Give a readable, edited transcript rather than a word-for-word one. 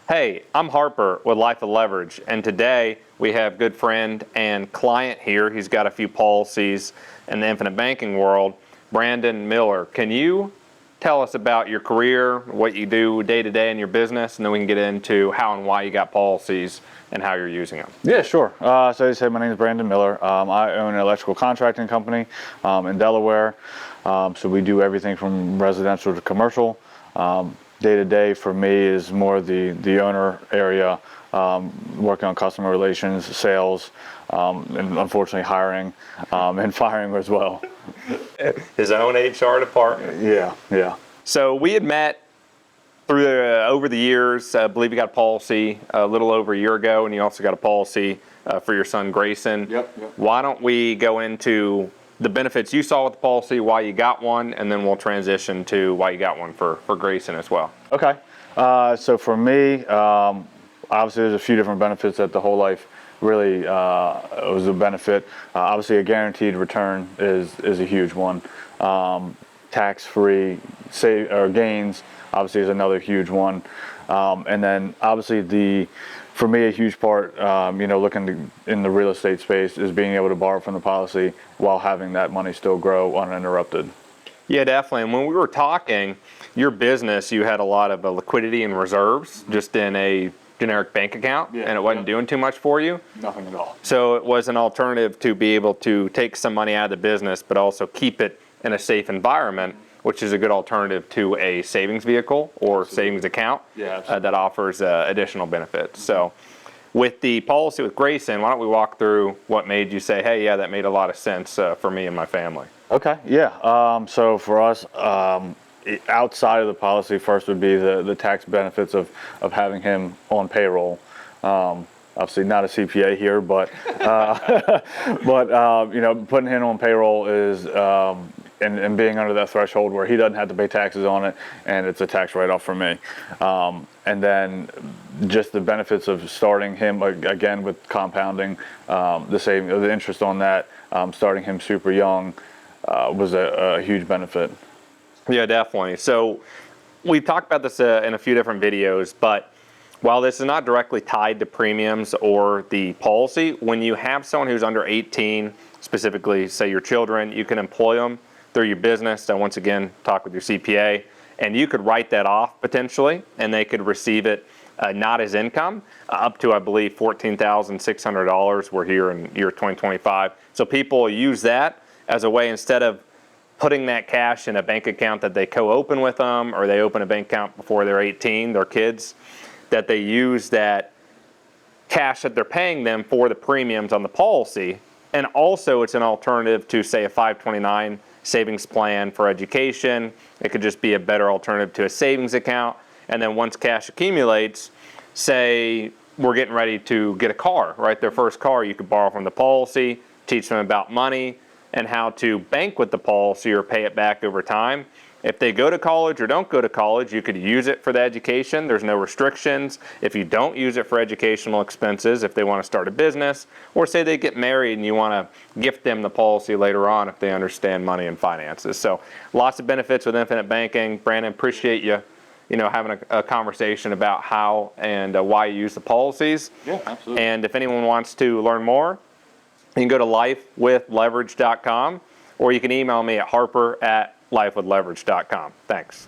Hey, I'm Harper with Life with Leverage, and today we have good friend and client here. He's got a few policies in the infinite banking world, Brandon Miller. Can you tell us about your career, what you do day to day in your business, and then we can get into how and why you got policies and how you're using them? Yeah, sure. So as you said, my name is Brandon Miller. I own an electrical contracting company in Delaware. So we do everything from residential to commercial. Day to day for me is more the owner area, working on customer relations, sales, and unfortunately hiring and firing as well. His own HR department. Yeah. So we had met through over the years. I believe you got a policy a little over a year ago, and you also got a policy for your son Greyson. Yep. Why don't we go into the benefits you saw with the policy, why you got one, and then we'll transition to why you got one for Greyson as well. Okay. So for me, obviously there's a few different benefits that the whole life really was a benefit. Obviously a guaranteed return is a huge one. Tax-free gains obviously is another huge one. And then obviously for me, a huge part, looking in the real estate space is being able to borrow from the policy while having that money still grow uninterrupted. Yeah, definitely. And when we were talking, your business, you had a lot of liquidity and reserves just in a generic bank account, and it wasn't doing too much for you. Nothing at all. So it was an alternative to be able to take some money out of the business, but also keep it in a safe environment, which is a good alternative to a savings vehicle or savings account that offers additional benefits. So with the policy with Greyson, why don't we walk through what made you say, hey, yeah, that made a lot of sense for me and my family. Okay, yeah. So for us, outside of the policy, first would be the tax benefits of having him on payroll. Obviously not a CPA here, but putting him on payroll is and being under that threshold where he doesn't have to pay taxes on it, and it's a tax write-off for me. And then just the benefits of starting him again with compounding, the interest on that, starting him super young was a huge benefit. Yeah, definitely. So we've talked about this in a few different videos, but while this is not directly tied to premiums or the policy, when you have someone who's under 18, specifically say your children, you can employ them through your business. So once again, talk with your CPA, and you could write that off potentially, and they could receive it not as income, up to, I believe, $14,600. We're here in year 2025. So people use that as a way, instead of putting that cash in a bank account that they co-open with them, or they open a bank account before they're 18, their kids, that they use that cash that they're paying them for the premiums on the policy. And also it's an alternative to, say, a 529 savings plan for education. It could just be a better alternative to a savings account. And then once cash accumulates, say we're getting ready to get a car, right? Their first car, you could borrow from the policy, teach them about money and how to bank with the policy or pay it back over time. If they go to college or don't go to college, you could use it for the education. There's no restrictions. If you don't use it for educational expenses, if they want to start a business, or say they get married and you want to gift them the policy later on if they understand money and finances. So lots of benefits with infinite banking. Brandon, appreciate you having a conversation about how and why you use the policies. Yeah, absolutely. And if anyone wants to learn more, you can go to LifeWithLeverage.com, or you can email me at harper@LifeWithLeverage.com. Thanks.